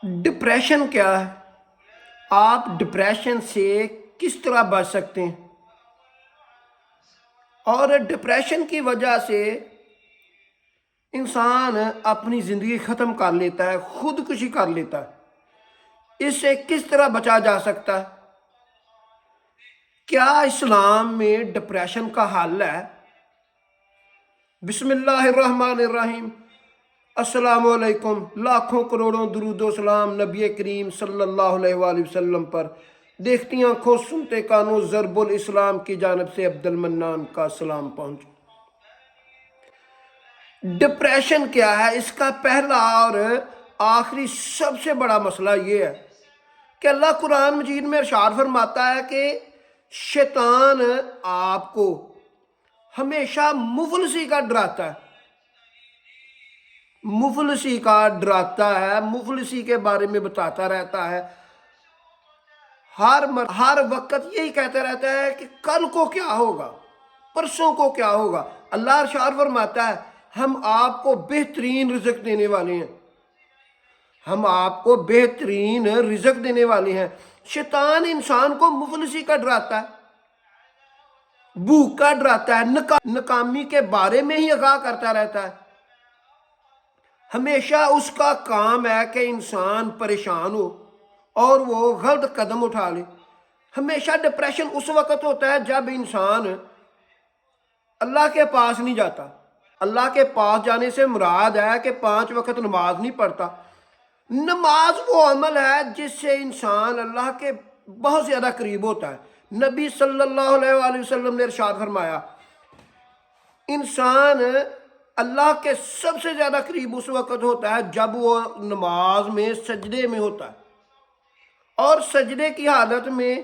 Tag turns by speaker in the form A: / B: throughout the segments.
A: Depression کیا ہے؟ آپ ڈپریشن سے کس طرح بچ سکتے ہیں؟ اور ڈپریشن کی وجہ سے انسان اپنی زندگی ختم کر لیتا ہے، خودکشی کر لیتا ہے۔ اس سے کس طرح بچا جا سکتا ہے؟ کیا اسلام میں ڈپریشن کا حل ہے؟ بسم اللہ الرحمن الرحیم۔ السلام علیکم، لاکھوں کروڑوں درود و سلام نبی کریم صلی اللہ علیہ وآلہ وسلم پر۔ دیکھتی آنکھوں سنتے کانوں ضرب الاسلام کی جانب سے عبد المنان کا سلام پہنچ۔ ڈپریشن کیا ہے؟ اس کا پہلا اور آخری سب سے بڑا مسئلہ یہ ہے کہ اللہ قرآن مجید میں ارشاد فرماتا ہے کہ شیطان آپ کو ہمیشہ مفلسی کا ڈراتا ہے، مفلسی کا ڈراتا ہے، مفلسی کے بارے میں بتاتا رہتا ہے۔ ہر وقت یہی کہتا رہتا ہے کہ کل کو کیا ہوگا، پرسوں کو کیا ہوگا۔ اللہ ارشاد فرماتا ہے ہم آپ کو بہترین رزق دینے والے ہیں، ہم آپ کو بہترین رزق دینے والے ہیں۔ شیطان انسان کو مفلسی کا ڈراتا ہے، بھوک کا ڈراتا ہے، ناکامی کے بارے میں ہی آگاہ کرتا رہتا ہے۔ ہمیشہ اس کا کام ہے کہ انسان پریشان ہو اور وہ غلط قدم اٹھا لے۔ ہمیشہ ڈپریشن اس وقت ہوتا ہے جب انسان اللہ کے پاس نہیں جاتا۔ اللہ کے پاس جانے سے مراد ہے کہ 5 وقت نماز نہیں پڑھتا۔ نماز وہ عمل ہے جس سے انسان اللہ کے بہت زیادہ قریب ہوتا ہے۔ نبی صلی اللہ علیہ وآلہ وسلم نے ارشاد فرمایا انسان اللہ کے سب سے زیادہ قریب اس وقت ہوتا ہے جب وہ نماز میں سجدے میں ہوتا ہے، اور سجدے کی حالت میں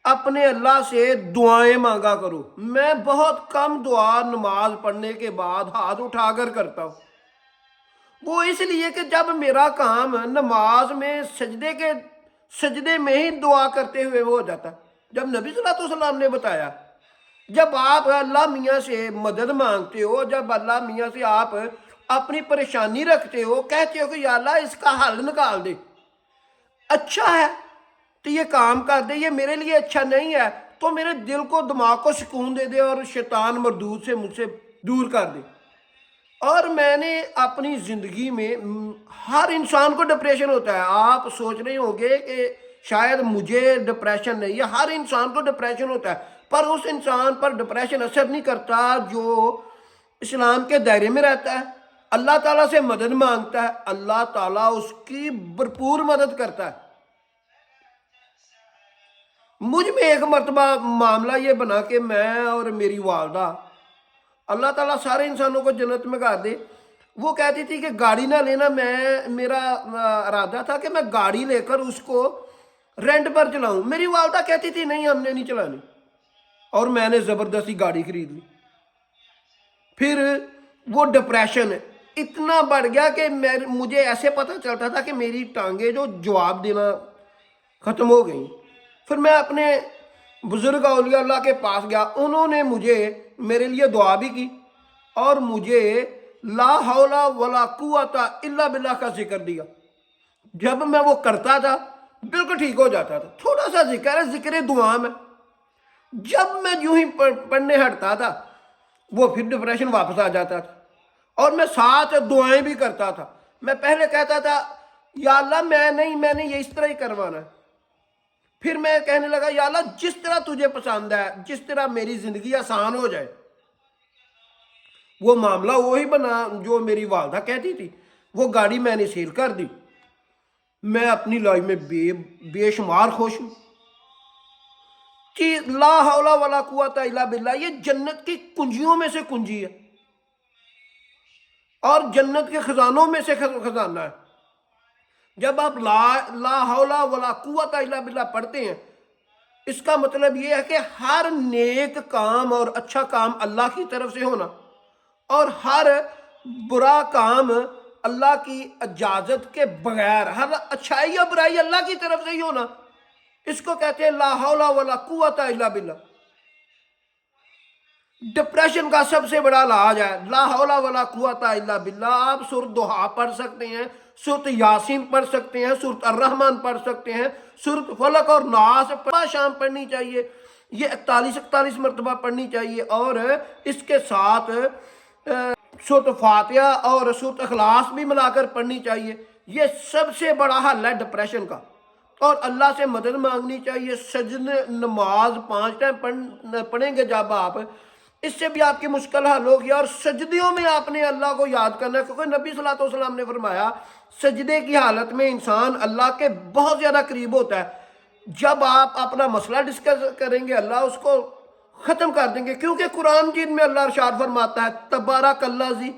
A: اپنے اللہ سے دعائیں مانگا کرو۔ میں بہت کم دعا نماز پڑھنے کے بعد ہاتھ اٹھا کر کرتا ہوں، وہ اس لیے کہ جب میرا کام نماز میں سجدے میں ہی دعا کرتے ہوئے وہ ہو جاتا۔ جب نبی صلی اللہ علیہ وسلم نے بتایا جب آپ اللہ میاں سے مدد مانگتے ہو، جب اللہ میاں سے آپ اپنی پریشانی رکھتے ہو، کہتے ہو کہ یا اللہ اس کا حل نکال دے، اچھا ہے تو یہ کام کر دے، یہ میرے لیے اچھا نہیں ہے تو میرے دل کو دماغ کو سکون دے دے اور شیطان مردود سے مجھ سے دور کر دے۔ اور میں نے اپنی زندگی میں ہر انسان کو ڈپریشن ہوتا ہے۔ آپ سوچ رہے ہوں گے کہ شاید مجھے ڈپریشن نہیں ہے، ہر انسان کو ڈپریشن ہوتا ہے، پر اس انسان پر ڈپریشن اثر نہیں کرتا جو اسلام کے دائرے میں رہتا ہے، اللہ تعالیٰ سے مدد مانگتا ہے، اللہ تعالیٰ اس کی بھرپور مدد کرتا ہے۔ مجھ میں ایک مرتبہ معاملہ یہ بنا کہ میں اور میری والدہ، اللہ تعالیٰ سارے انسانوں کو جنت میں کر دے، وہ کہتی تھی کہ گاڑی نہ لینا۔ میرا ارادہ تھا کہ میں گاڑی لے کر اس کو رینٹ پر چلاؤں۔ میری والدہ کہتی تھی نہیں ہم نے نہیں چلانی، اور میں نے زبردستی گاڑی خرید لی۔ پھر وہ ڈپریشن اتنا بڑھ گیا کہ مجھے ایسے پتہ چلتا تھا کہ میری ٹانگیں جو جواب دینا ختم ہو گئیں۔ پھر میں اپنے بزرگ اولیاء اللہ کے پاس گیا، انہوں نے میرے لیے دعا بھی کی اور مجھے لا حول ولا قوت الا باللہ کا ذکر دیا۔ جب میں وہ کرتا تھا بالکل ٹھیک ہو جاتا تھا۔ تھوڑا سا ذکر ہے، ذکر دعا میں جب میں یوں ہی پڑھنے ہٹتا تھا وہ پھر ڈپریشن واپس آ جاتا تھا، اور میں ساتھ دعائیں بھی کرتا تھا۔ میں پہلے کہتا تھا یا اللہ میں نے یہ اس طرح ہی کروانا ہے، پھر میں کہنے لگا یا اللہ جس طرح تجھے پسند ہے، جس طرح میری زندگی آسان ہو جائے۔ وہ معاملہ وہی بنا جو میری والدہ کہتی تھی۔ وہ گاڑی میں نے سیل کر دی۔ میں اپنی لائف میں بے شمار خوش ہوں کہ لا حول ولا قوت الا باللہ یہ جنت کی کنجیوں میں سے کنجی ہے اور جنت کے خزانوں میں سے خزانہ ہے۔ جب آپ لا حول ولا قوت الا باللہ پڑھتے ہیں، اس کا مطلب یہ ہے کہ ہر نیک کام اور اچھا کام اللہ کی طرف سے ہونا، اور ہر برا کام اللہ کی اجازت کے بغیر، ہر اچھائی یا برائی اللہ کی طرف سے ہی ہونا، اس کو کہتے ہیں لا حول ولا قوت الا باللہ۔ ڈپریشن کا سب سے بڑا علاج ہے لا حول ولا قوت الا باللہ۔ آپ سورۃ دوحہ پڑھ سکتے ہیں، سورت یاسین پڑھ سکتے ہیں، سورت الرحمن پڑھ سکتے ہیں، سورت فلق اور ناس شام پڑھنی چاہیے، یہ 41 مرتبہ پڑھنی چاہیے، اور اس کے ساتھ سورت فاتحہ اور سورت اخلاص بھی ملا کر پڑھنی چاہیے۔ یہ سب سے بڑا حل ہے ڈپریشن کا، اور اللہ سے مدد مانگنی چاہیے۔ نماز 5 ٹائم پڑھیں گے جب آپ، اس سے بھی آپ کی مشکل حل ہوگی، اور سجدیوں میں آپ نے اللہ کو یاد کرنا ہے، کیونکہ نبی صلی اللہ علیہ وسلم نے فرمایا سجدے کی حالت میں انسان اللہ کے بہت زیادہ قریب ہوتا ہے۔ جب آپ اپنا مسئلہ ڈسکس کریں گے اللہ اس کو ختم کر دیں گے، کیونکہ قرآن جن میں اللہ ارشاد فرماتا ہے تبارک اللہ زی،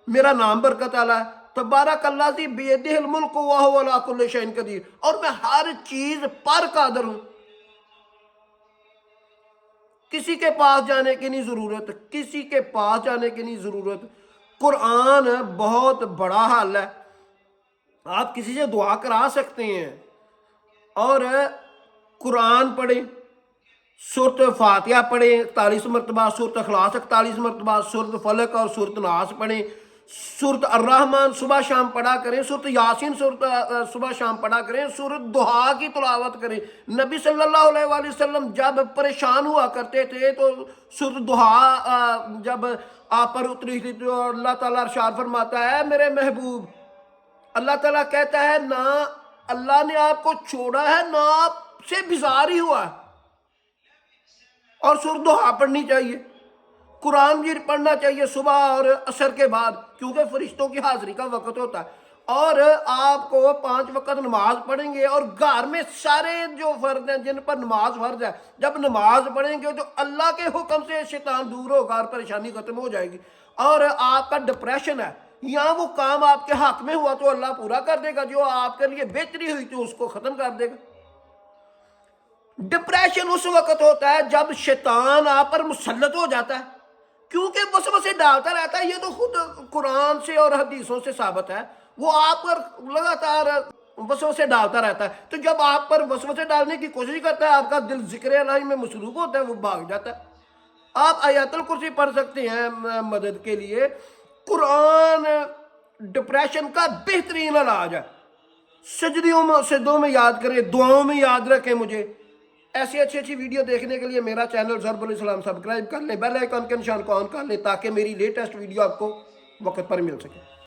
A: میرا نام برکت والا ہے، تبارک اللہ زی بیدہ الملک وہو علی کل شیء قدیر، اور میں ہر چیز پر قادر ہوں۔ کسی کے پاس جانے کی نہیں ضرورت، کسی کے پاس جانے کی نہیں ضرورت۔ قرآن بہت بڑا حل ہے، آپ کسی سے دعا کرا سکتے ہیں، اور قرآن پڑھیں، سورت فاتحہ پڑھیں 41 مرتبہ، سورت اخلاص 41 مرتبہ، سورت فلق اور سورت ناس پڑھیں، سورت الرحمن صبح شام پڑھا کریں، سورت یاسین صبح شام پڑھا کریں، سورت دہا کی تلاوت کریں۔ نبی صلی اللہ علیہ وآلہ وسلم جب پریشان ہوا کرتے تھے تو سورت دہا جب آپ پر اتری تھی تو اللہ تعالیٰ ارشاد فرماتا ہے میرے محبوب، اللہ تعالیٰ کہتا ہے نہ اللہ نے آپ کو چھوڑا ہے نہ آپ سے بیزار ہی ہوا ہے، اور سورت دہا پڑھنی چاہیے، قرآن بھی پڑھنا چاہیے صبح اور عصر کے بعد، کیونکہ فرشتوں کی حاضری کا وقت ہوتا ہے، اور آپ کو 5 وقت نماز پڑھیں گے، اور گھر میں سارے جو فرد ہیں جن پر نماز فرض ہے جب نماز پڑھیں گے تو اللہ کے حکم سے شیطان دور ہوگا اور پریشانی ختم ہو جائے گی، اور آپ کا ڈپریشن ہے یہاں وہ کام آپ کے حق میں ہوا تو اللہ پورا کر دے گا، جو آپ کے لیے بہتری ہوئی تو اس کو ختم کر دے گا۔ ڈپریشن اس وقت ہوتا ہے جب شیطان آپ پر مسلط ہو جاتا ہے، کیونکہ وسوسے ڈالتا رہتا ہے، یہ تو خود قرآن سے اور حدیثوں سے ثابت ہے، وہ آپ پر لگاتار وسوسے ڈالتا رہتا ہے، تو جب آپ پر وسوسے ڈالنے کی کوشش کرتا ہے آپ کا دل ذکر الہی میں مصروف ہوتا ہے، وہ بھاگ جاتا ہے۔ آپ آیات الکرسی پڑھ سکتے ہیں مدد کے لیے۔ قرآن ڈپریشن کا بہترین علاج ہے۔ سجدوں میں یاد کریں، دعاؤں میں یاد رکھیں مجھے۔ ایسی اچھی ویڈیو دیکھنے کے لیے میرا چینل ضرب الاسلام سبسکرائب کر لیں، بیل آئیکن کے نشان کو آن کر لیں تاکہ میری لیٹسٹ ویڈیو آپ کو وقت پر مل سکے۔